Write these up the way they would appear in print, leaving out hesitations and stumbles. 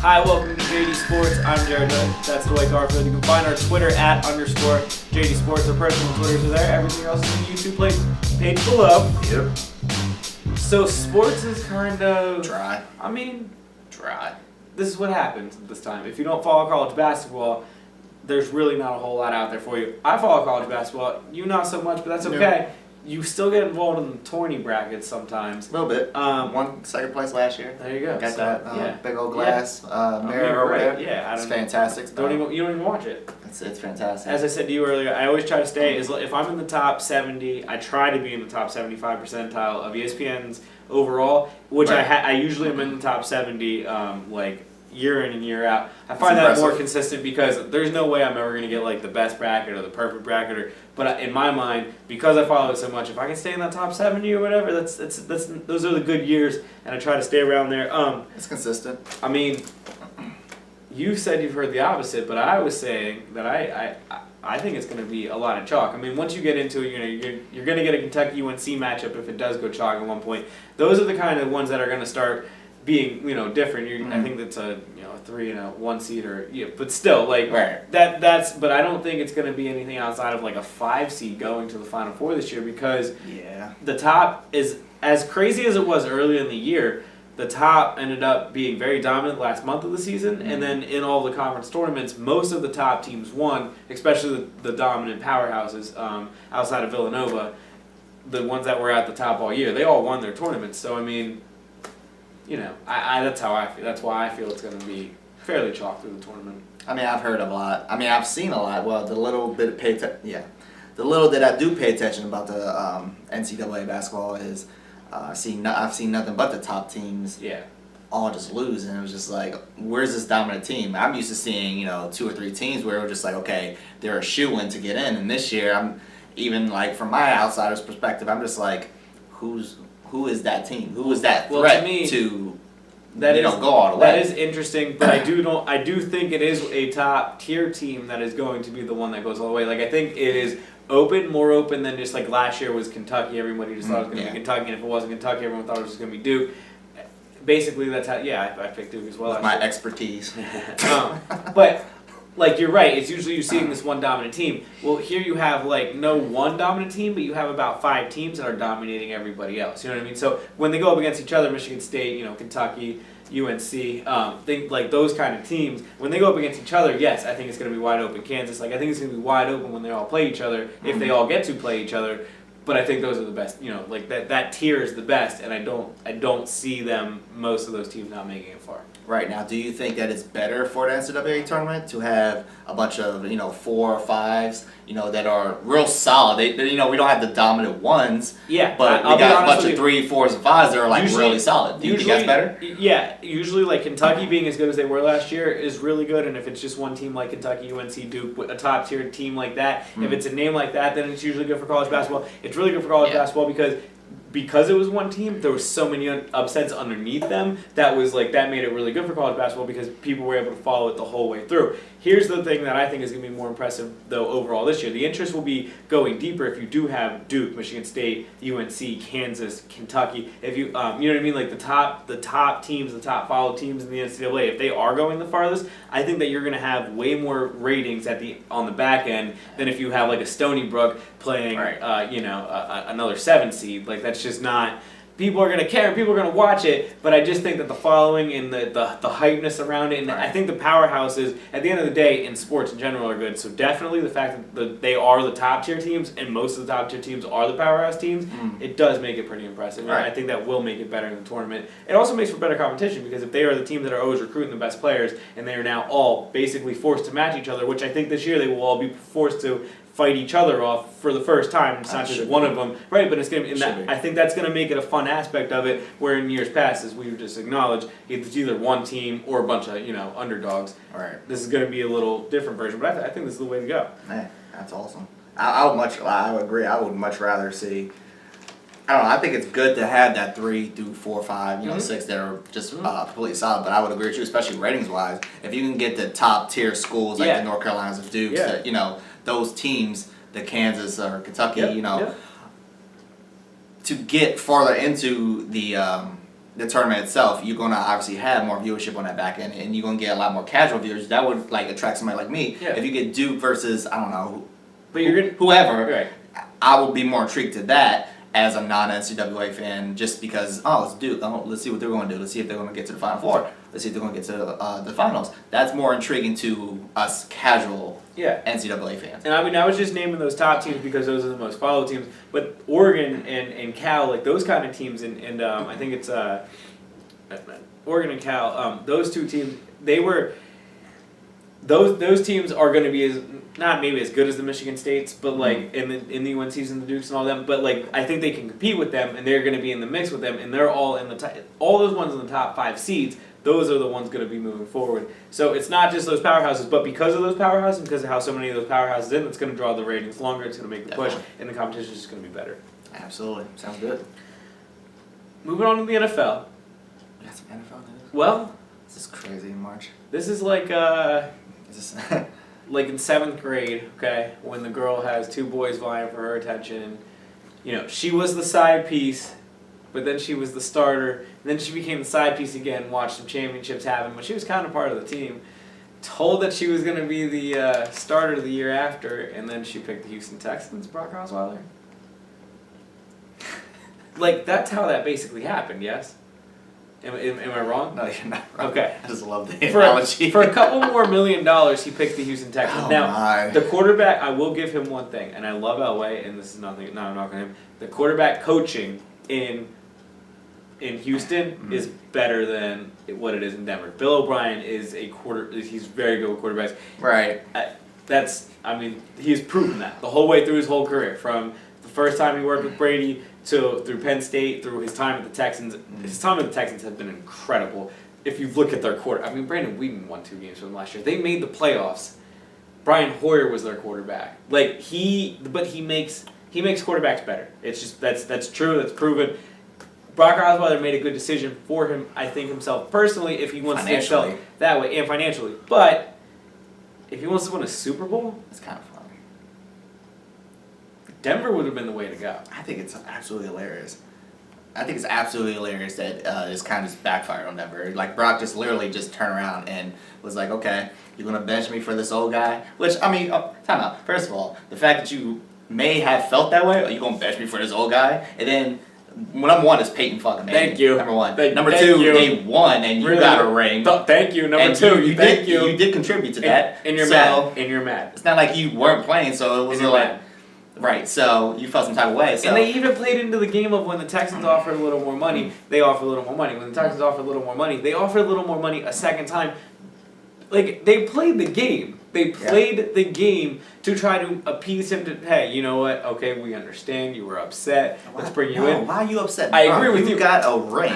Hi, welcome to JD Sports. I'm Jared Hood. That's Dwight Garfield. You can find our Twitter at _JD Sports. Our personal Twitters are there. Everything else is in the YouTube page below. Yep. So sports is kind of Dry. Dry. This is what happens at this time. If you don't follow college basketball, there's really not a whole lot out there for you. I follow college basketball. You not so much, but that's okay. Yeah. You still get involved in the tourney brackets sometimes. A little bit. Won second place last year. There you go. Got so, that big old glass mirror over there. Yeah, it's fantastic. You don't even watch it. It's fantastic. As I said to you earlier, I always try to stay, if I'm in the top 70, I try to be in the top 75 percentile of ESPN's overall, which right. I usually am in the top 70 year in and year out. I find That's that more impressive. consistent because there's no way I'm ever going to get like the best bracket or the perfect bracket. But in my mind, because I follow it so much, if I can stay in that top 70 or whatever, those are the good years, and I try to stay around there. It's consistent. I mean, you said you've heard the opposite, but I was saying that I think it's going to be a lot of chalk. I mean, once you get into it, you're going to get a Kentucky UNC matchup if it does go chalk at one point. Those are the kind of ones that are going to start being different. I think that's a 3 and a 1 seed but still right. that's. But I don't think it's going to be anything outside of like a 5 seed going to the Final Four this year because the top is as crazy as it was early in the year. The top ended up being very dominant last month of the season, and then in all the conference tournaments, most of the top teams won, especially the dominant powerhouses outside of Villanova, the ones that were at the top all year. They all won their tournaments. So I mean, that's how I feel. That's why I feel it's going to be fairly chalk through the tournament. I mean, I've heard a lot. I mean, I've seen a lot. Well, the little that I do pay attention about the NCAA basketball is I've seen nothing but the top teams. Yeah. All just lose, and it was just like, where's this dominant team? I'm used to seeing 2 or 3 teams where it was just like, okay, they're a shoo-in to get in, and this year I'm even like from my outsider's perspective, I'm just like, who is that team? Who is that threat to go all the way? That is interesting, but I do think it is a top tier team that is going to be the one that goes all the way. Like I think it is more open than just like last year was Kentucky. Everybody just thought it was going to be Kentucky, and if it wasn't Kentucky, everyone thought it was just going to be Duke. Basically, that's how. Yeah, I picked Duke as well. With my expertise. But like you're right, it's usually you're seeing this one dominant team. Well, here you have like no one dominant team, but you have about 5 teams that are dominating everybody else. You know what I mean? So when they go up against each other, Michigan State, Kentucky, UNC, think like those kind of teams. When they go up against each other, yes, I think it's going to be wide open. Kansas, I think it's going to be wide open when they all play each other, if they all get to play each other. But I think those are the best. That tier is the best, and I don't see them. Most of those teams not making it far. Right now, do you think that it's better for the NCAA tournament to have a bunch of 4 or 5s that are real solid? We don't have the dominant ones. Yeah, but we got a bunch of 3, 4s, and 5s that are like really solid. Do you think that's better? Yeah, usually like Kentucky being as good as they were last year is really good, and if it's just one team like Kentucky, UNC, Duke, a top tier team like that, if it's a name like that, then it's usually good for college basketball. It's really good for college basketball because it was one team, there was so many upsets underneath them that made it really good for college basketball because people were able to follow it the whole way through. Here's the thing that I think is going to be more impressive though overall this year. The interest will be going deeper if you do have Duke, Michigan State, UNC, Kansas, Kentucky. If you you know what I mean, like the top teams, the top followed teams in the NCAA, if they are going the farthest, I think that you're going to have way more ratings on the back end than if you have like a Stony Brook playing another 7 seed. Like that's just not. People are going to care, people are going to watch it, but I just think that the following and the hypeness around it, and I think the powerhouses, at the end of the day, in sports in general, are good. So definitely the fact that they are the top-tier teams, and most of the top-tier teams are the powerhouse teams, it does make it pretty impressive. Right. And I think that will make it better in the tournament. It also makes for better competition, because if they are the teams that are always recruiting the best players, and they are now all basically forced to match each other, which I think this year they will all be forced to fight each other off for the first time. It's not just one of them, right? But it's gonna. I think that's gonna make it a fun aspect of it. Where in years past, as we just acknowledged, it's either one team or a bunch of underdogs. All right. This is gonna be a little different version, but I think this is the way to go. Man, that's awesome. I would agree. I would much rather see. I don't know. I think it's good to have that 3 through 4, 5, 6 that are just completely solid. But I would agree with you, especially ratings wise. If you can get the top tier schools like the North Carolinas of Duke, those teams, the Kansas or Kentucky, to get farther into the the tournament itself, you're gonna obviously have more viewership on that back end, and you're gonna get a lot more casual viewers. That would like attract somebody like me. Yeah. If you get Duke versus I don't know, But you're gonna whoever, right. I would be more intrigued to that as a non-NCAA fan, just because it's Duke. Let's see what they're going to do. Let's see if they're going to get to the Final Four. Let's see if they're going to get to the finals. That's more intriguing to us casual NCAA fans. And I mean, I was just naming those top teams because those are the most followed teams. But Oregon and Cal, like those kind of teams, and I think it's Oregon and Cal. Those two teams, they were. Those teams are going to be not maybe as good as the Michigan States, but like in the UNCs and the Dukes and all them. But like I think they can compete with them, and they're going to be in the mix with them, and they're all in the all those ones in the top 5 seeds. Those are the ones going to be moving forward. So it's not just those powerhouses, but because of those powerhouses, because of how so many of those powerhouses in, it's going to draw the ratings longer. It's going to make the push, and the competition is just going to be better. Absolutely, sounds good. Moving on to the NFL. You got some NFL news? Well, this is crazy in March. this is like like in 7th grade, okay, when the girl has 2 boys vying for her attention. You know, she was the side piece, but then she was the starter, and then she became the side piece again, watched some championships happen, but she was kind of part of the team. Told that she was going to be the starter the year after, and then she picked the Houston Texans, Brock Osweiler. Like, that's how that basically happened, yes? Am I wrong? No, you're not wrong. Okay. I just love the For analogy. a couple more $1 million, he picked the Houston Texans. Oh now, my. the quarterback, I will give him one thing, and I love Elway, and this is nothing, not a knock on him. The quarterback coaching in Houston is better than what it is in Denver. Bill O'Brien is he's very good with quarterbacks. Right. He's proven that the whole way through his whole career, from the first time he worked with Brady through Penn State, through his time at the Texans. His time at the Texans has been incredible. If you look at their Brandon Whedon won 2 games from last year. They made the playoffs. Brian Hoyer was their quarterback. But he makes quarterbacks better. It's just that's true. That's proven. Brock Osweiler made a good decision for him. I think himself personally, if he wants to get himself that way and financially. But if he wants to win a Super Bowl, it's kind of funny. Denver would have been the way to go. I think it's absolutely hilarious. I think it's absolutely hilarious that it's kind of just backfired on Denver. Like, Brock just literally just turned around and was like, okay, you're going to bench me for this old guy? Which, I mean, time out. First of all, the fact that you may have felt that way, you're going to bench me for this old guy? And then, number 1 is Peyton fucking Manning. Thank you. Number 1. Thank number 2, you. they won and you Really? got a ring. Thank you. Number and 2, you did contribute to that. And you're mad. And you're mad. It's not like you weren't playing, so it was like... Right, so you felt some type of way. So. And they even played into the game of when the Texans offered a little more money, they offered a little more money. When the Texans offered a little more money, they offered a little more money a second time. Like, they played the game. They played the game to try to appease him to, hey, you know what? Okay, we understand. You were upset. Let's bring you in. Why are you upset? I agree with you. You got a ring.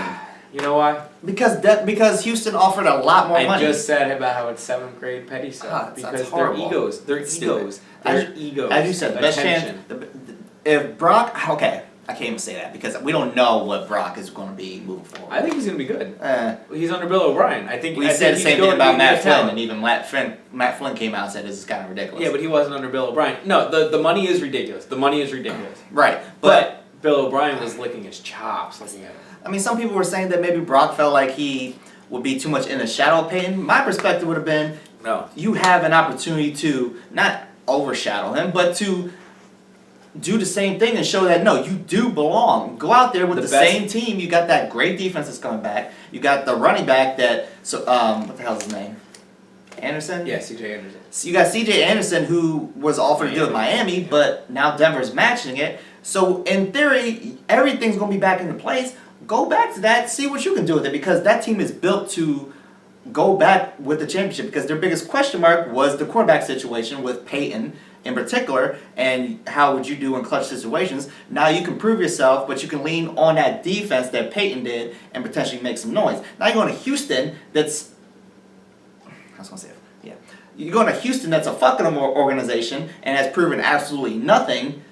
You know why? Because Houston offered a lot more money. I just said about how it's 7th grade petty stuff. Because they're egos. They're egos. They're egos. As you said, the best chance. If Brock, okay, I can't even say that because we don't know what Brock is going to be moving forward. I think he's going to be good. He's under Bill O'Brien. We said the same thing about Matt Flynn, and even Matt Flynn came out and said this is kind of ridiculous. Yeah, but he wasn't under Bill O'Brien. No, the money is ridiculous. The money is ridiculous. Right, but Bill O'Brien was licking his chops looking at him. I mean, some people were saying that maybe Brock felt like he would be too much in the shadow of Peyton. My perspective would have been, no, you have an opportunity to not overshadow him, but to do the same thing and show that, no, you do belong. Go out there with the same team. You got that great defense that's coming back. You got the running back that, what the hell's his name? Anderson? Yeah, C.J. Anderson. So you got C.J. Anderson, who was offered a deal with Miami, but now Denver's matching it. So in theory, everything's going to be back into place. Go back to that, see what you can do with it, because that team is built to go back with the championship, because their biggest question mark was the quarterback situation with Peyton in particular, and how would you do in clutch situations. Now you can prove yourself, but you can lean on that defense that Peyton did and potentially make some noise. Now you're going to Houston that's, I was going to say it, yeah. You're going to Houston that's a fucking organization and has proven absolutely nothing.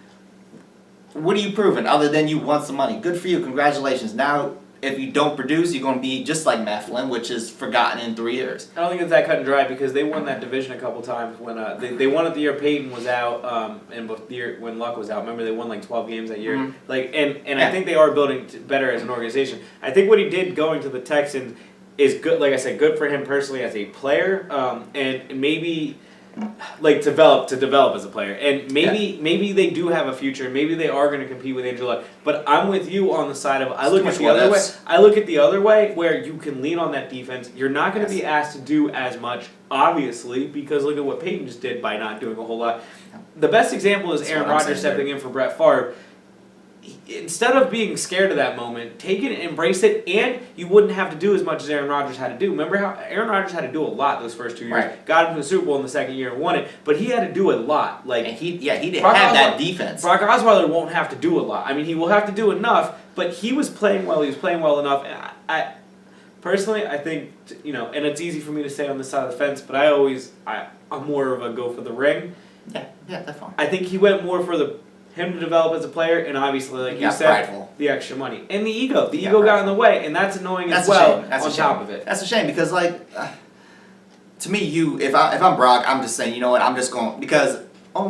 What are you proving other than you won some money? Good for you, congratulations. Now if you don't produce, you're going to be just like Mifflin, which is forgotten in 3 years. I don't think it's that cut and dry because they won that division a couple times when they won it the year Peyton was out and the year when Luck was out. Remember they won like 12 games that year. Mm-hmm. I think they are building better as an organization. I think what he did going to the Texans is good. Like I said, good for him personally as a player, and maybe like develop as a player. And maybe they do have a future. Maybe they are going to compete with Andrew Luck. But I'm with you on the side of I look at the other way. I look at the other way where you can lean on that defense. You're not going to be asked to do as much, obviously, because look at what Peyton just did by not doing a whole lot. The best example is Aaron Rodgers stepping in for Brett Favre. Instead of being scared of that moment, take it, embrace it, and you wouldn't have to do as much as Aaron Rodgers had to do. Remember how Aaron Rodgers had to do a lot those first 2 years. Right. Got into the Super Bowl in the second year and won it, but he had to do a lot. Like and he didn't have that defense. Brock Osweiler won't have to do a lot. I mean, he will have to do enough, but he was playing well. He was playing well enough. And I personally, I think and it's easy for me to say on this side of the fence, but I'm more of a go for the ring. Yeah, that's fine. I think he went more for him to develop as a player, and obviously, like you said, prideful. The extra money and the ego. The ego got in the way, and that's annoying as well. On top of it, that's a shame because, to me, if I'm Brock, I'm just saying, you know what, I'm just going because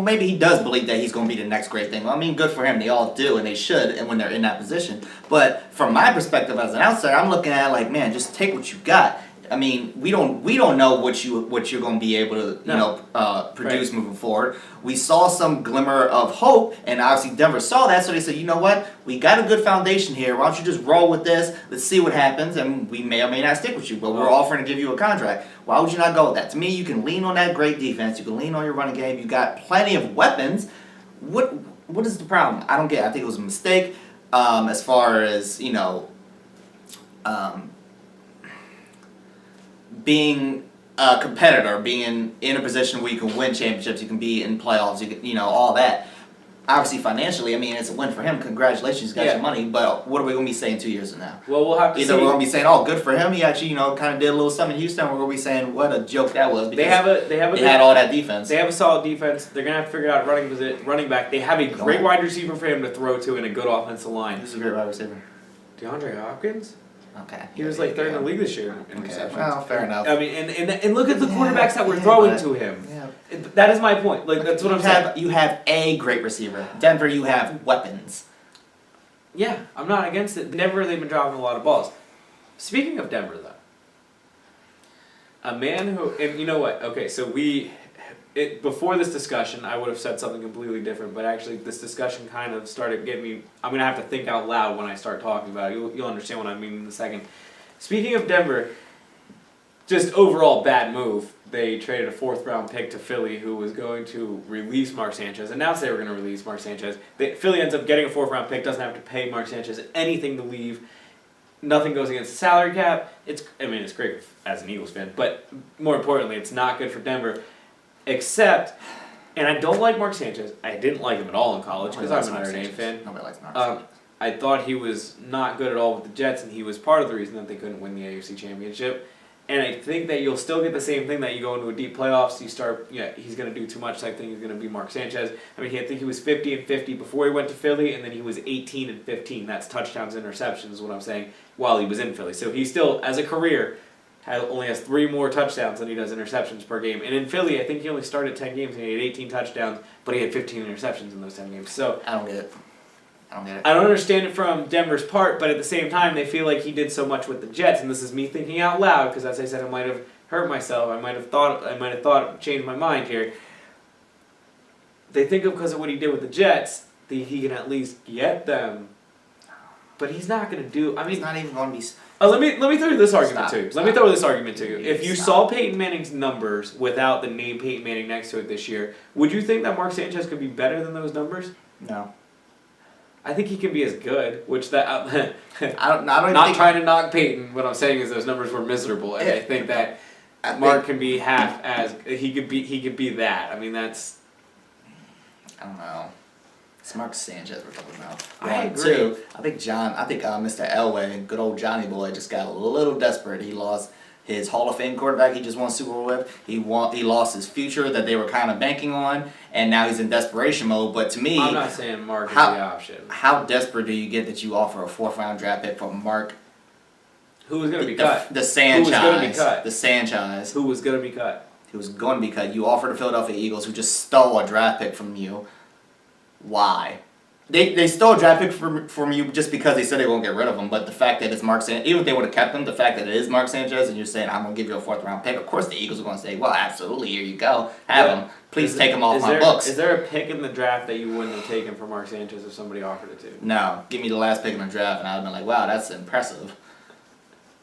maybe he does believe that he's going to be the next great thing. Well, I mean, good for him. They all do, and they should, and when they're in that position. But from my perspective as an outsider, I'm looking at it like, man, just take what you got. I mean, we don't know what you're going to be able to produce moving forward. We saw some glimmer of hope, and obviously Denver saw that, so they said, you know what, we got a good foundation here. Why don't you just roll with this? Let's see what happens, and we may or may not stick with you, but we're offering to give you a contract. Why would you not go with that? To me, you can lean on that great defense. You can lean on your running game. You got plenty of weapons. What is the problem? I don't get it. I think it was a mistake as far as being a competitor, being in a position where you can win championships, you can be in playoffs, all that. Obviously, financially, I mean, it's a win for him. Congratulations, you got your money. But what are we going to be saying 2 years from now? Well, we'll have to see. Either we're going to be saying, "Oh, good for him. He actually, kind of did a little something in Houston." Or we're going to be saying, "What a joke that was." They had all that defense. They have a solid defense. They're going to have to figure out running back. They have a great wide receiver for him to throw to and a good offensive line. Who's a great wide receiver? DeAndre Hopkins. Okay. He was like third in the league this year in receptions. Well, fair enough. I mean, and look at the quarterbacks that were throwing to him. Yeah. That is my point. Like that's what I'm saying. You have a great receiver. Denver, you have weapons. Yeah, I'm not against it. Denver, they've been dropping a lot of balls. Speaking of Denver, though, a man who, and you know what? Okay, so before this discussion, I would have said something completely different, but actually this discussion kind of started getting me, I'm going to have to think out loud when I start talking about it. You'll understand what I mean in a second. Speaking of Denver, just overall bad move. They traded a 4th-round pick to Philly who was going to release Mark Sanchez. Announced they were going to release Mark Sanchez. Philly ends up getting a 4th-round pick, doesn't have to pay Mark Sanchez anything to leave. Nothing goes against the salary cap. It's great as an Eagles fan, but more importantly, it's not good for Denver. Except, and I don't like Mark Sanchez. I didn't like him at all in college because I'm a Notre Dame fan. Nobody likes Mark Sanchez. I thought he was not good at all with the Jets, and he was part of the reason that they couldn't win the AFC Championship. And I think that you'll still get the same thing that you go into a deep playoffs. You start, he's going to do too much. I think he's going to be Mark Sanchez. I mean, I think he was 50-50 before he went to Philly, and then he was 18-15. That's touchdowns, interceptions is what I'm saying, while he was in Philly. So he still, as a career, only has 3 more touchdowns than he does interceptions per game. And in Philly, I think he only started 10 games and he had 18 touchdowns, but he had 15 interceptions in those 10 games. So I don't get it. I don't understand it from Denver's part, but at the same time, they feel like he did so much with the Jets, and this is me thinking out loud because, as I said, I might have hurt myself. I might have thought, changed my mind here. They think of because of what he did with the Jets, that he can at least get them, but he's not going to do. I mean, he's not even going to be. Let me throw this argument to you. Let me throw this argument to you. If you saw Peyton Manning's numbers without the name Peyton Manning next to it this year, would you think that Mark Sanchez could be better than those numbers? No. I think he can be as good, which that I don't not trying to knock Peyton. What I'm saying is those numbers were miserable, and I think that Mark can be half as he could be that. I mean, that's. I don't know. It's Mark Sanchez we're talking about. I agree. 2, I think Mr. Elway, good old Johnny boy, just got a little desperate. He lost his Hall of Fame quarterback he just won Super Bowl with. He lost his future that they were kind of banking on, and now he's in desperation mode. But to me, I'm not saying Mark is the option. How desperate do you get that you offer a 4th-round draft pick for Mark Who was going to be cut? The Sanchize. Who was going to be cut? The Sanchize. Who was going to be cut? He was going to be cut. You offered the Philadelphia Eagles, who just stole a draft pick from you. Why? They stole a draft pick from you just because they said they won't get rid of him. But the fact that it's Mark Sanchez, even if they would have kept him, the fact that it is Mark Sanchez and you're saying, I'm going to give you a 4th round pick, of course the Eagles are going to say, well, absolutely, here you go. Have him. Please take him off my books. Is there a pick in the draft that you wouldn't have taken for Mark Sanchez if somebody offered it to you? No. Give me the last pick in the draft and I'd have been like, wow, that's impressive.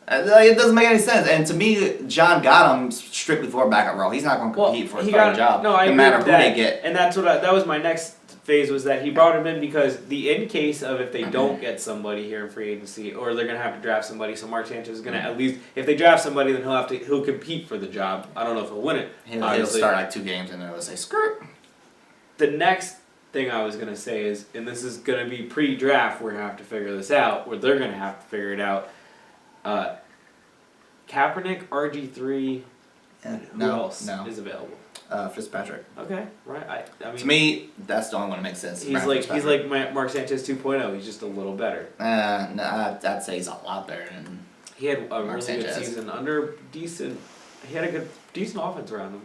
It doesn't make any sense. And to me, John got him strictly for a backup role. He's not going to compete for a starting job, no matter who they get. And that's that was my next phase, was that he brought him in because in case of if they don't get somebody here in free agency, or they're going to have to draft somebody, so Mark Sanchez is going to at least, if they draft somebody, then he'll compete for the job. I don't know if he'll win it. He'll start like 2 games and then he'll say, screw it. The next thing I was going to say is, and this is going to be pre-draft, we're going to have to figure this out, or they're going to have to figure it out. Kaepernick, RG3, who else is available? Fitzpatrick. Okay, right. I mean, to me, that's the only one that makes sense. He's like Mark Sanchez 2.0. He's just a little better. No, I'd say he's a lot better than he had a Mark really Sanchez. good season He had a decent offense around him.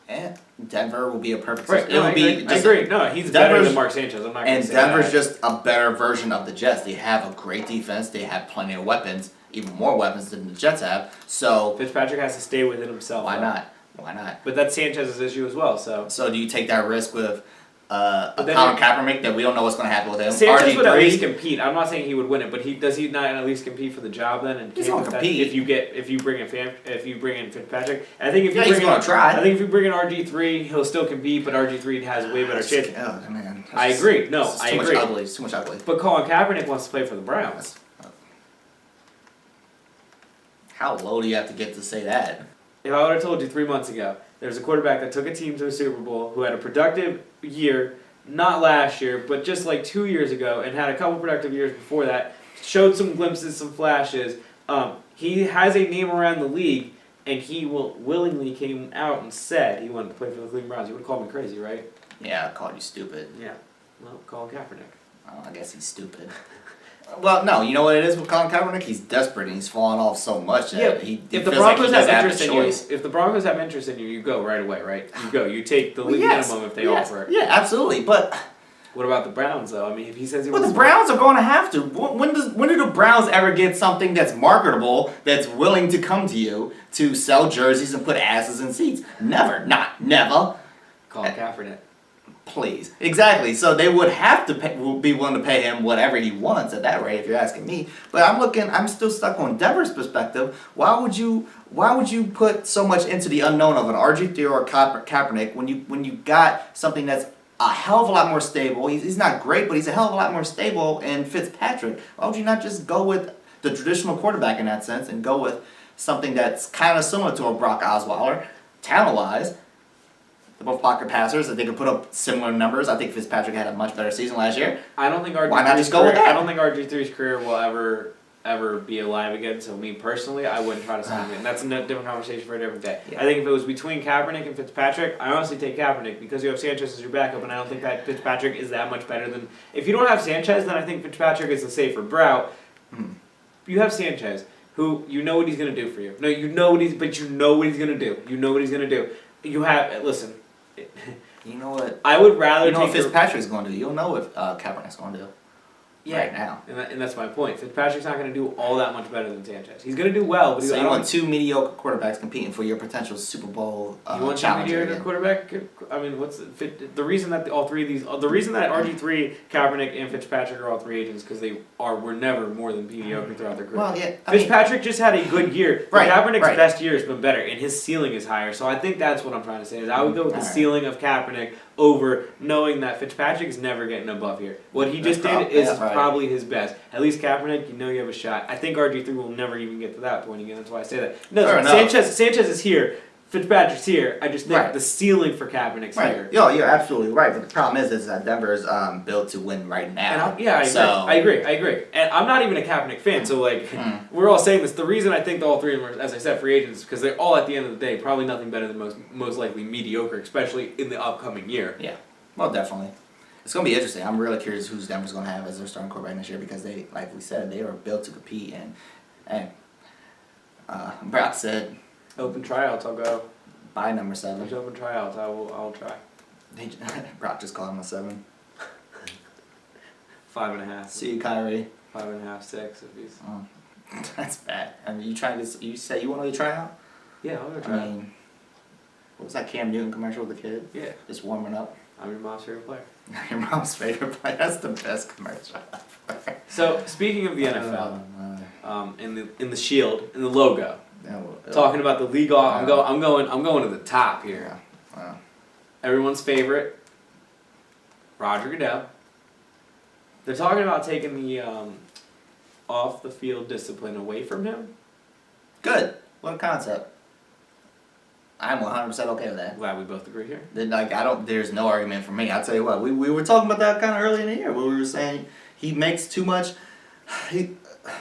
And Denver will be a perfect. Right. It would be. I agree. No, he's better than Mark Sanchez. I'm not going to say Denver's that. just a better version of the Jets. They have a great defense. They have plenty of weapons, even more weapons than the Jets have. So Fitzpatrick has to stay within himself. Why not? Why not? But that's Sanchez's issue as well. So do you take that risk with Colin Kaepernick that we don't know what's going to happen with him? Sanchez RG3, would at least compete. I'm not saying he would win it, but does he not at least compete for the job then? And he's going to compete if you bring in Fitzpatrick. And I think if you he's going to try. I think if you bring in RG3, he'll still compete, but RG3 has a way better chance. Oh man, I agree. No, I agree. It's too much ugly. But Colin Kaepernick wants to play for the Browns. How low do you have to get to say that? If I would have told you 3 months ago, there's a quarterback that took a team to a Super Bowl who had a productive year, not last year, but just like 2 years ago, and had a couple productive years before that, showed some glimpses, some flashes. He has a name around the league, and he willingly came out and said he wanted to play for the Cleveland Browns. You would have called me crazy, right? Yeah, I called you stupid. Yeah. Well, Colin Kaepernick. Oh, I guess he's stupid. Well, no, you know what it is with Colin Kaepernick? He's desperate and he's fallen off so much that he if the feels Broncos like he have doesn't interest in you, if the Broncos have interest in you, you go right away, right? You go. You take the league minimum if they offer it. Yeah, absolutely. But what about the Browns, though? I mean, if he says he well, wants the Browns are going to have to. When do the Browns ever get something that's marketable, that's willing to come to you to sell jerseys and put asses in seats? Never. Not never. Colin Kaepernick. Please. Exactly. So they would have to be willing to pay him whatever he wants at that rate, if you're asking me. But I'm still stuck on Denver's perspective. Why would you put so much into the unknown of an RG3 or a Kaepernick when you got something that's a hell of a lot more stable? He's not great, but he's a hell of a lot more stable in Fitzpatrick. Why would you not just go with the traditional quarterback in that sense and go with something that's kind of similar to a Brock Osweiler, talent-wise? They're both pocket passers that they could put up similar numbers. I think Fitzpatrick had a much better season last year. I don't think RG3's Why not just go with that? I don't think RG3's career will ever be alive again. So me personally, I wouldn't try to sign him. That's a different conversation for a different day. Yeah. I think if it was between Kaepernick and Fitzpatrick, I honestly take Kaepernick because you have Sanchez as your backup, and I don't think that Fitzpatrick is that much better than. If you don't have Sanchez, then I think Fitzpatrick is the safer route. You have Sanchez, who you know what he's going to do for you. No, you know what he's going to do. You know what he's going to do. You have listen. You know what? I would rather. You know what Fitzpatrick's going to do. You'll know what Kaepernick's going to do. Yeah, right now. And that's my point. Fitzpatrick's not going to do all that much better than Sanchez. He's going to do well, but so you want 2 mediocre quarterbacks competing for your potential Super Bowl you want 2 mediocre quarterback? I mean, what's the reason that all three of these? The reason that RG3, Kaepernick, and Fitzpatrick are all free agents because were never more than mediocre throughout their career. Well, yeah. Fitzpatrick just had a good year. Right. Kaepernick's best year has been better, and his ceiling is higher. So I think that's what I'm trying to say. Is I would go with the ceiling of Kaepernick over knowing that Fitzpatrick is never getting above here. What he just did is probably his best. At least Kaepernick, you know you have a shot. I think RG3 will never even get to that point again. That's why I say that. No, Sanchez is here. Fitzpatrick's here. I just think the ceiling for Kaepernick's here. Yo, you're absolutely right. But the problem is that Denver's built to win right now. I agree. And I'm not even a Kaepernick fan, so we're all saying this. The reason I think all three of them are, as I said, free agents, because they're all at the end of the day probably nothing better than most likely mediocre, especially in the upcoming year. Yeah, well, definitely. It's going to be interesting. I'm really curious who's Denver's going to have as their starting quarterback this year because they, like we said, they are built to compete and Brock said Open tryouts, I'll go. buy number 7. There's open tryouts, I'll try. Brock just called him a 7. 5.5. See you, Kyrie. 5.5, 6 if he's. Oh, that's bad. I mean, you say you want to try out? Yeah, I'll go I try. mean, what was that Cam Newton commercial with the kid? Yeah, Just warming up. I'm your mom's favorite player. Your mom's favorite player. That's the best commercial ever. So speaking of the NFL, Oh, in the shield, in the logo, no. talking about the league, I'm going to the top here. Wow. Everyone's favorite, Roger Goodell. They're talking about taking the off the field discipline away from him. Good. What a concept. I'm 100% okay with that. Glad we both agree here. Then, there's no argument for me. I'll tell you what, we were talking about that kind of early in the year where we were saying he makes too much.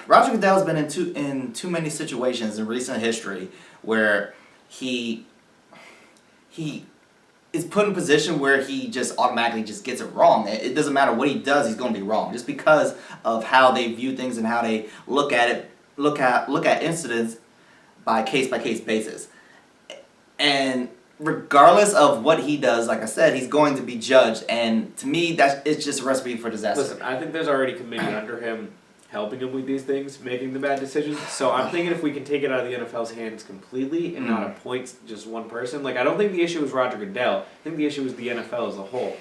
Roger Goodell's been in too many situations in recent history where he is put in a position where he just automatically just gets it wrong. It doesn't matter what he does, he's going to be wrong just because of how they view things and how they look at it, look at incidents by case basis. And regardless of what he does, like I said, he's going to be judged. And to me, it's just a recipe for disaster. Listen, I think there's already committee under him helping him with these things, making the bad decisions. So I'm thinking if we can take it out of the NFL's hands completely and not appoint just one person. Like, I don't think the issue is Roger Goodell. I think the issue is the NFL as a whole.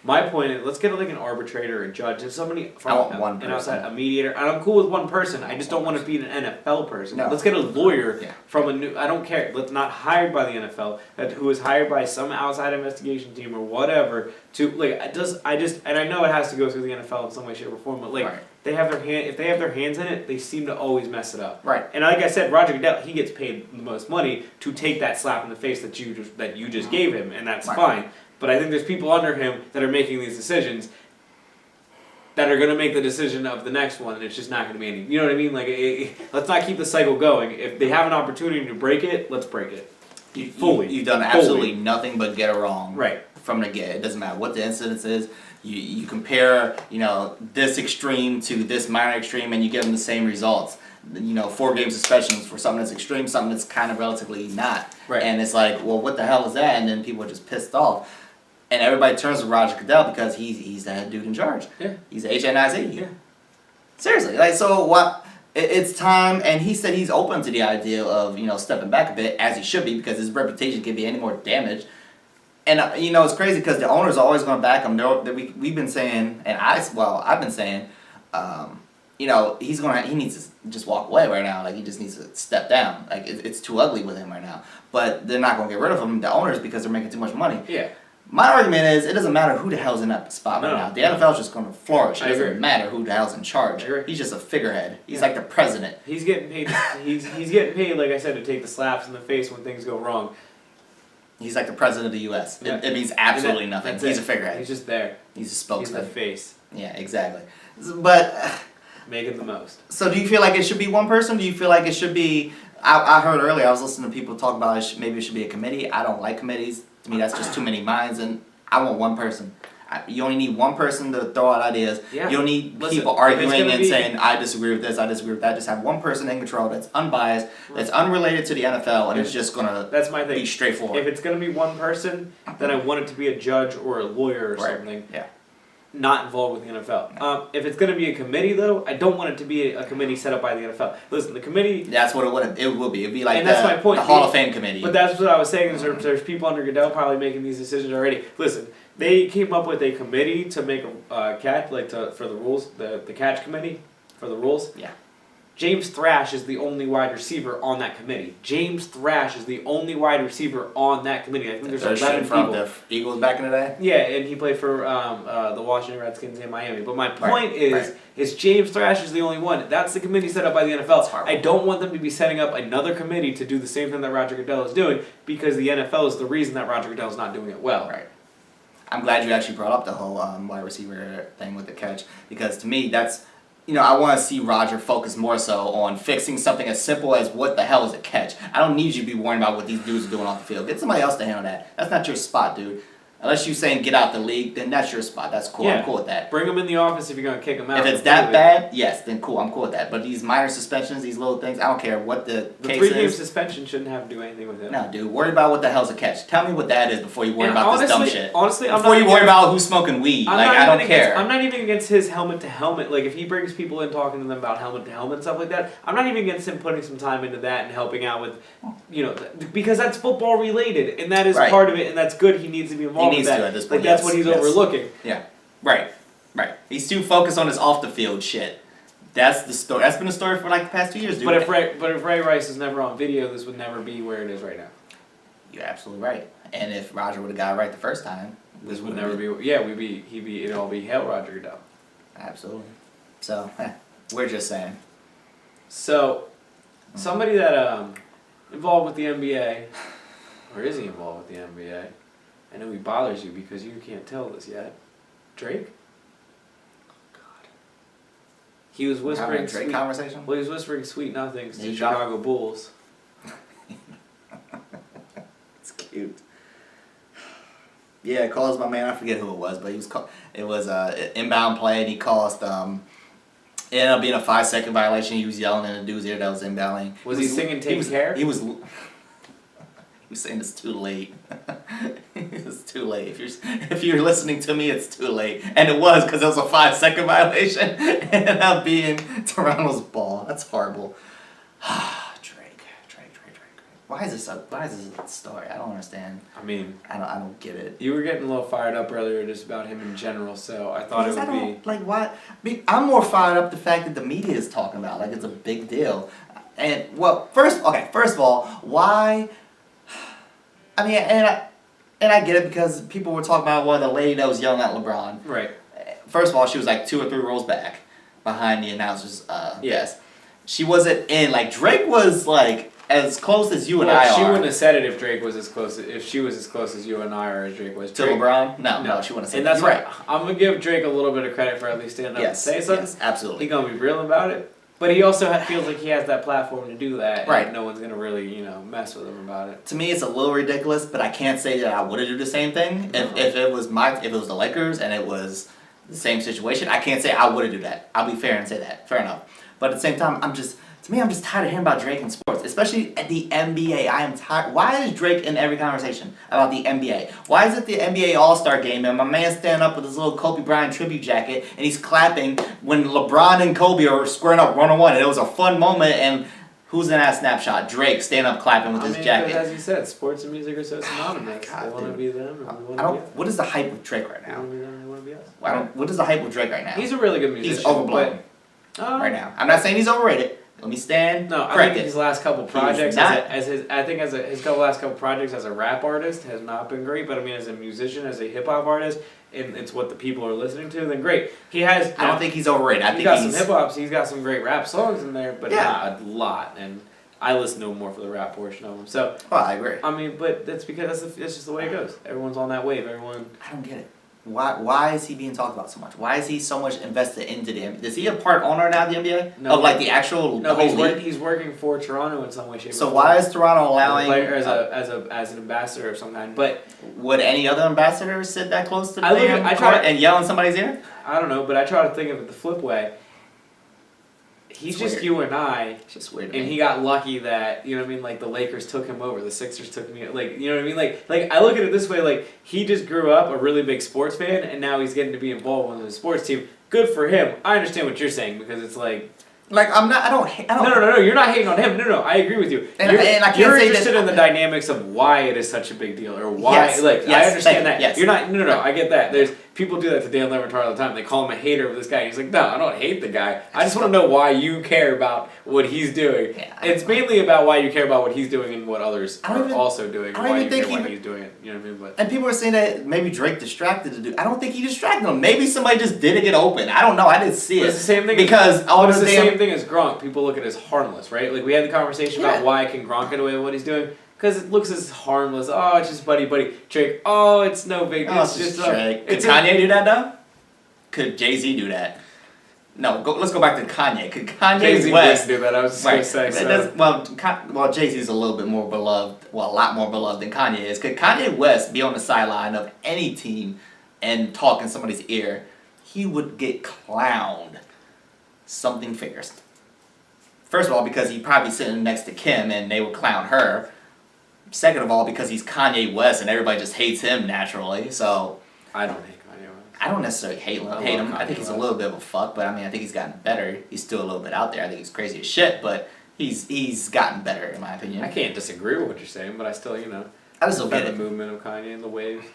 My point is, let's get like an arbitrator, a judge, and somebody from I want one person. outside, a mediator. And I'm cool with one person. I just don't want to be an NFL person. No. Let's get a lawyer Yeah. from a new. I don't care. Let's not hired by the NFL, who is hired by some outside investigation team or whatever. To like, and I know it has to go through the NFL in some way, shape, or form. But like, Right. if they have their hands in it, they seem to always mess it up. Right. And like I said, Roger Goodell, he gets paid the most money to take that slap in the face that you just gave him, and that's Right. fine. But I think there's people under him that are making these decisions that are going to make the decision of the next one, and it's just not going to be any. You know what I mean? Like, let's not keep the cycle going. If they have an opportunity to break it, let's break it. You've done absolutely nothing but get it wrong. Right. From the get. It doesn't matter what the incident is. You compare, this extreme to this minor extreme, and you give them the same results. 4-game suspensions for something that's extreme, something that's kind of relatively not. Right. And it's like, well, what the hell is that? And then people are just pissed off. And everybody turns to Roger Goodell because he's the head dude in charge. Yeah. He's the HNIC. Yeah. Seriously. Like, so what? It's time, and he said he's open to the idea of, stepping back a bit, as he should be, because his reputation can be any more damaged. And, it's crazy because the owner's always going to back him. We've been saying, and I've been saying, he needs to just walk away right now. Like, he just needs to step down. Like, it's too ugly with him right now. But they're not going to get rid of him, the owners, because they're making too much money. Yeah. My argument is, it doesn't matter who the hell's in that spot right No. now. The NFL's just going to flourish. It I agree. doesn't matter who the hell's in charge. I agree. He's just a figurehead. He's Yeah. like the president. He's getting paid. He's getting paid, like I said, to take the slaps in the face when things go wrong. He's like the president of the U.S. Yeah. It means absolutely nothing. That's He's it. a figurehead. He's just there. He's a He's spokesman. the face, Yeah, exactly. But, making the most. so do you feel like it should be one person? Do you feel like it should be... I heard earlier, I was listening to people talk about maybe it should be a committee. I don't like committees. To me, that's just too many minds, and I want one person. You only need one person to throw out ideas. Yeah. You don't need Listen, people if arguing it's gonna and be- saying, I disagree with this, I disagree with that. Just have one person in control that's unbiased, that's unrelated to the NFL, and it's just going to That's my thing. be straightforward. If it's going to be one person, then I want it to be a judge or a lawyer or Right. something. Yeah. Not involved with the NFL. If it's going to be a committee, though, I don't want it to be a committee set up by the NFL. Listen, the committee. That's what it will be. It'd be like And that's my point. the Hall of Fame committee. But that's what I was saying. Is there's people under Goodell probably making these decisions already. Listen, they came up with a committee to make a catch, for the rules, the catch committee for the rules. Yeah. James Thrash is the only wide receiver on that committee. James Thrash is the only wide receiver on that committee. I think there's 11 from people. the Eagles back in the day. Yeah, and he played for the Washington Redskins in Miami. But my point Right. is James Thrash is the only one. That's the committee set up by the NFL. It's horrible. I don't want them to be setting up another committee to do the same thing that Roger Goodell is doing, because the NFL is the reason that Roger Goodell is not doing it well. Right. I'm glad you actually brought up the whole wide receiver thing with the catch, because to me that's, I want to see Roger focus more so on fixing something as simple as what the hell is a catch. I don't need you to be worrying about what these dudes are doing off the field. Get somebody else to handle that. That's not your spot, dude. Unless you saying get out the league, then that's your spot. That's cool. Yeah. I'm cool with that. Bring him in the office if you're going to kick him out. If it's that bad, yes, then cool. I'm cool with that. But these minor suspensions, these little things, I don't care what the case 3-game is. suspension shouldn't have to do anything with him. No, dude. Worry about what the hell's a catch. Tell me what that is before you worry about this dumb shit. Honestly, before you worry about who's smoking weed. I don't care. I'm not even against his helmet to helmet. Like if he brings people in talking to them about helmet to helmet and stuff like that, I'm not even against him putting some time into that and helping out with, because that's football related and that is part of it and that's good. He needs to be involved with that. To at this point. Like that's what he's overlooking. Yeah. Right. He's too focused on his off the field shit. That's the story. That's been the story for like the past 2 years, dude. But if Ray Rice is never on video, this would never be where it is right now. You're absolutely right. And if Roger would have got it right the first time, this would never be. Yeah, it'd all be Hail Roger Goodell. Absolutely. So we're just saying. So somebody that involved with the NBA, or is he involved with the NBA? I know he bothers you because you can't tell this yet. Drake? God. He was whispering Drake conversation? Well, he was whispering sweet nothings to He Chicago Bulls. It's cute. Yeah, calls my man. I forget who it was, but it was inbound play, and he caused. It ended up being a 5-second violation. He was yelling in the dude's ear that was inbounding. Was he singing "Take Care"? He was saying it's too late. It's too late. If you're listening to me, it's too late. And it was because it was a 5-second violation. It ended up being Toronto's ball. That's horrible. Drake. Why is this a story? I don't understand. I mean, I don't get it. You were getting a little fired up earlier just about him in general, so I thought it would be like what? I'm more fired up the fact that the media is talking about like it's a big deal. And well, first of all, why? I mean, and I get it because people were talking about the lady that was yelling at LeBron. Right. First of all, she was like 2 or 3 rows back behind the announcers. Yes. She wasn't in. Like Drake was like as close as you and I are. She wouldn't have said it if Drake was as close. If she was as close as you and I, or as Drake was. To LeBron? No, she wouldn't have said. And that's right. I'm gonna give Drake a little bit of credit for at least standing up and saying something. Yes, absolutely. He's gonna be real about it. But he also feels like he has that platform to do that, right? And no one's gonna really, mess with him about it. To me, it's a little ridiculous, but I can't say that I wouldn't do the same thing if it was the Lakers and it was the same situation. I can't say I wouldn't do that. I'll be fair and say that. Fair enough. But at the same time, I'm just tired of hearing about Drake in sports, especially at the NBA. I am tired. Why is Drake in every conversation about the NBA? Why is it the NBA All-Star game and my man standing up with his little Kobe Bryant tribute jacket and he's clapping when LeBron and Kobe are squaring up 1-on-1 and it was a fun moment and who's in that snapshot? Drake standing up clapping with his jacket. As you said, sports and music are so synonymous. They want to be them and we want to be us. What is the hype with Drake right now? They want to be us. What is the hype with Drake right now? He's a really good musician. He's overblown right now. I'm not saying he's overrated. Let me stand. No, I think his last couple projects, his last couple projects as a rap artist has not been great. But I mean, as a musician, as a hip hop artist, and it's what the people are listening to, then great. He has. I don't think he's overrated. I think he's got some hip hops. He's got some great rap songs in there, but not a lot. And I listen to him more for the rap portion of them. So. Well, I agree. I mean, but that's because that's just the way it goes. Everyone's on that wave. I don't get it. Why is he being talked about so much? Why is he so much invested into the NBA? Is he a part owner now of the NBA? No, of like the actual whole league? He's working for Toronto in some way, shape, or form. So why why is Toronto allowing as an ambassador of some kind? But would any other ambassador sit that close to the and yell in somebody's ear? I don't know, but I try to think of it the flip way. He's just weird. You and I. It's just weird. And he got lucky that, like the Lakers took him over, the Sixers took me, like, you know what I mean? Like I look at it this way, like he just grew up a really big sports fan and now he's getting to be involved with the sports team. Good for him. I understand what you're saying because it's like I'm not. I don't. No. You're not hating on him. No. I agree with you. And I can't you're say interested in the dynamics of why it is such a big deal or why. I understand that. Yes. You're not. No. I get that. There's people do that to Dan Leventhal all the time. They call him a hater of this guy. He's like, no, I don't hate the guy. I just want to know why you care about what he's doing. Yeah, it's mainly about why you care about what he's doing and what others are also doing. And why you care why he's doing it. You know what I mean? But and people are saying that maybe Drake distracted the dude. I don't think he distracted him. Maybe somebody just didn't get open. I don't know. I didn't see it. It's the same thing because it's the same thing as Gronk. People look at it as harmless, right? Like we had the conversation about why can Gronk get away with what he's doing. Because it looks as harmless. Oh, it's just buddy. Drake. Oh, it's no big deal. It's just Drake. Could Kanye do that though? Could Jay-Z do that? let's go back to Kanye. Could Kanye Jay-Z West wouldn't do that. I was just going to say. Well, Jay-Z's a little bit more beloved, a lot more beloved than Kanye is. Could Kanye West be on the sideline of any team and talk in somebody's ear? He would get clowned. Something fierce. First of all, because he'd probably be sitting next to Kim and they would clown her. Second of all, because he's Kanye West and everybody just hates him naturally. So I don't hate Kanye West. I don't necessarily hate him. I think he's a little bit of a fuck, but I mean, I think he's gotten better. He's still a little bit out there. I think he's crazy as shit, but he's gotten better in my opinion. I can't disagree with what you're saying, but I still, I just don't get the it. movement of Kanye and the waves.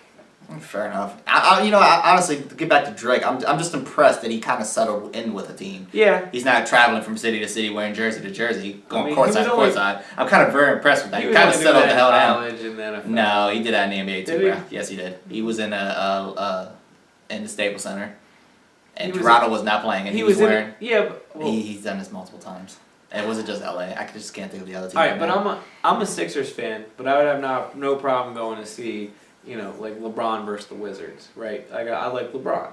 Fair enough. I honestly, to get back to Drake, I'm just impressed that he kind of settled in with the team. Yeah. He's not traveling from city to city, wearing jersey to jersey, going courtside to only- courtside. I'm kind of very impressed with that. He was kind of only settled doing the that hell in down. college and then No, he did that in the NBA too, Did he? bro. Yes, he did. He was in in the Staples Center, and He was Toronto was not playing, and he was wearing. He's done this multiple times. And it wasn't just LA. I just can't think of the other team. All right, but I'm a Sixers fan, but I would have no problem going to see like LeBron versus the Wizards, right? I like LeBron.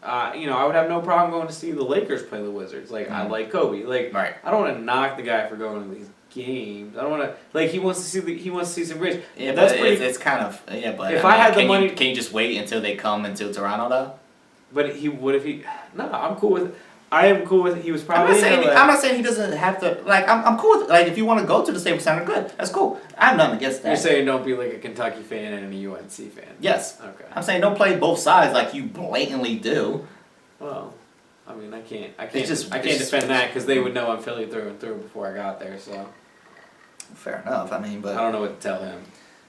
I would have no problem going to see the Lakers play the Wizards. Like I like Kobe. Like Right. I don't want to knock the guy for going to these games. I don't want to like he wants to see some great. Yeah, that's but pretty. it's kind of but If I had the can money- can you just wait until they come into Toronto though? But No, I'm cool with. I am cool with. He was probably. I'm not saying he doesn't have to. Like I'm cool with. Like if you want to go to the Staples Center, good. That's cool. I have nothing against that. You're saying don't be like a Kentucky fan and a UNC fan. Yes. Okay. I'm saying don't play both sides like you blatantly do. Well, I mean, I can't It's just- defend that because they would know I'm Philly through and through before I got there. So Fair enough. I mean, I but don't know what to tell him.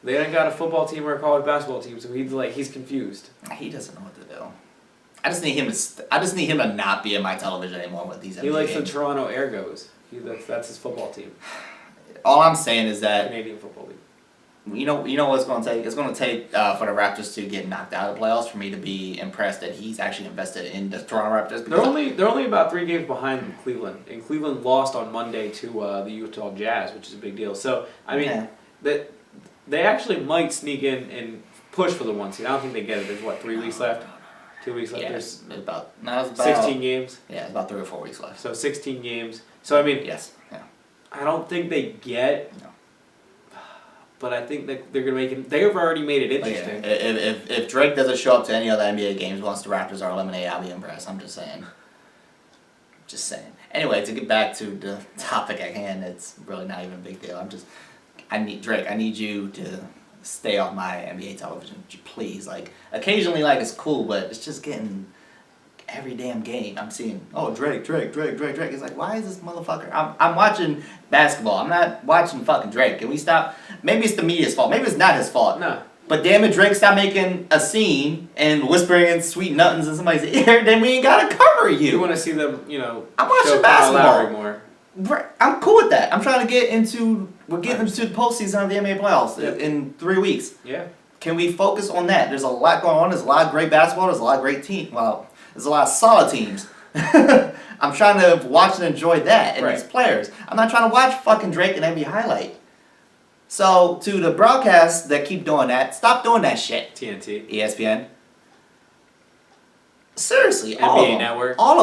They ain't got a football team or a college basketball team, so he's confused. he doesn't know what to do. I just need him to not be in my television anymore with these. He NBA likes games. the Toronto Argos. That's his football team. All I'm saying is that Canadian Football League. you know what it's going to take. It's going to take for the Raptors to get knocked out of the playoffs for me to be impressed that he's actually invested in the Toronto Raptors. They're only about 3 games behind Cleveland, and Cleveland lost on Monday to the Utah Jazz, which is a big deal. So I mean, that they actually might sneak in and push for the 1 seed. I don't think they get it. There's 3 weeks left. 2 weeks left. Yeah, There's it's about 16 games. Yeah, it's about 3 or 4 weeks left. So 16 games. So I mean, Yes. Yeah. I don't think they get. No. But I think that they're gonna make it. They've already made it But interesting. yeah, if Drake doesn't show up to any other NBA games once the Raptors are eliminated, I'll be impressed. I'm just saying. Just saying. Anyway, to get back to the topic at hand, it's really not even a big deal. I need you to stay off my NBA television, please. Like occasionally, like it's cool, but it's just getting every damn game I'm seeing. Oh, Drake. It's like, why is this motherfucker? I'm watching basketball. I'm not watching fucking Drake. Can we stop? Maybe it's the media's fault. Maybe it's not his fault. No. But damn it, Drake, stop making a scene and whispering in sweet nothings in somebody's ear. Then we ain't gotta cover you. You want to see them, I'm watching show Kyle basketball. Lowry more. I'm cool with that. I'm trying to get into. We're getting into the postseason of the NBA playoffs in 3 weeks. Yeah. Can we focus on that? There's a lot going on. There's a lot of great basketball. There's a lot of great teams. Well, there's a lot of solid teams. I'm trying to watch and enjoy that and these players. I'm not trying to watch fucking Drake and every highlight. So to the broadcasts that keep doing that, stop doing that shit. TNT. ESPN. Seriously, NBA all of them. Network. All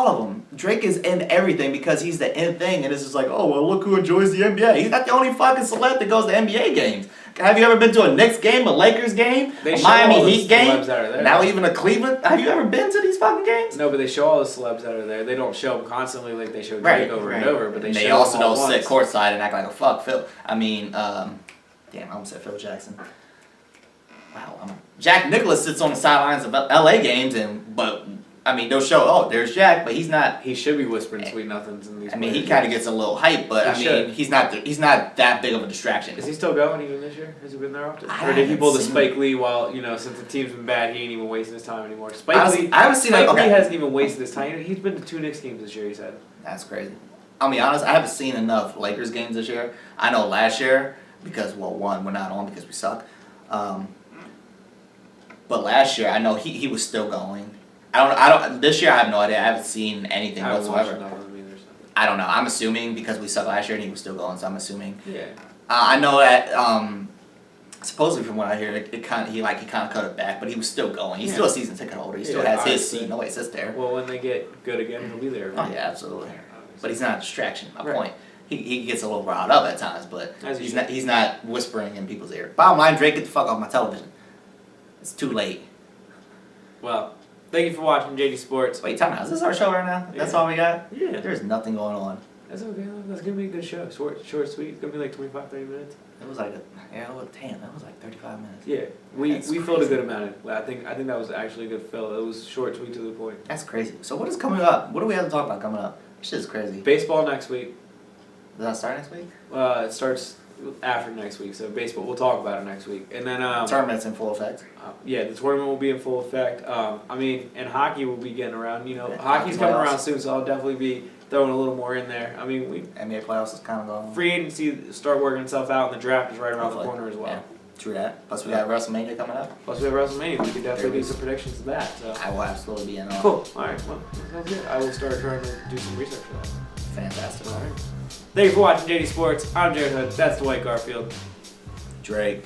of them. Drake is in everything because he's the in thing, and it's just like, oh well, look who enjoys the NBA. He's not the only fucking celeb that goes to NBA games. Have you ever been to a Knicks game, a Lakers game, They a show all Miami the Heat game? celebs that are there. Now even a Cleveland. Have you ever been to these fucking games? No, but they show all the celebs that are there. They don't show them constantly like they show Drake over and over, but they and show they also them all don't sit once. courtside and act like a fuck Phil. I mean, damn, I almost said Phil Jackson. Wow, Jack Nicklaus sits on the sidelines of LA games, but I mean, they'll show, oh, there's Jack, but he's not. He should be whispering sweet nothings in these. I mean, he kind of gets a little hype, but he's not that big of a distraction. Is he still going even this year? Has he been there often? I Or did he pull the haven't Spike Lee while, since the team's been bad, he ain't even wasting his time anymore? I Spike haven't seen Lee okay. hasn't even wasted his time. He's been to 2 Knicks games this year, he said. That's crazy. I'll be honest, I haven't seen enough Lakers games this year. I know last year, because, well, one, we're not on because we suck. But last year, I know he was still going. I don't. This year, I have no idea. I haven't seen anything whatsoever. I don't know. I'm assuming because we sucked last year and he was still going, so I'm assuming. Yeah. I know that supposedly from what I hear, he kind of cut it back, but he was still going. He's still a season ticket holder. He still has his seat. Nobody sits there. Well, when they get good again, he'll be there. Oh yeah, absolutely. But he's not a distraction. My point. He gets a little riled up at times, but he's not whispering in people's ear. Bottom line, Drake, get the fuck off my television. It's too late. Well, thank you for watching JD Sports. Wait, time out. Is this our show right now? Yeah. That's all we got? Yeah. There's nothing going on. That's okay. That's gonna be a good show. Short, sweet. It's gonna be like 25, 30 minutes. It was like that was like 35 minutes. Yeah, we filled a good amount of it. I think that was actually a good fill. It was short, sweet, to the point. That's crazy. So what is coming up? What do we have to talk about coming up? This shit is crazy. Baseball next week. Does that start next week? It starts after next week. So baseball, we'll talk about it next week, and then tournament's in full effect. Yeah, the tournament will be in full effect. And hockey will be getting around. You know, Yeah, hockey's coming playoffs. around soon, so I'll definitely be throwing a little more in there. I mean, NBA playoffs is kind of going. free agency start working itself out, and the draft is right around the corner as well. Yeah, true that. Plus we got WrestleMania coming up. Plus we have WrestleMania. We can definitely do some predictions of that. So. I will absolutely be in on. Cool. All right. Well, that sounds good. I will start trying to do some research for that. Fantastic. All right. Thank you for watching JD Sports. I'm Jared Hood. That's Dwight Garfield. Drake.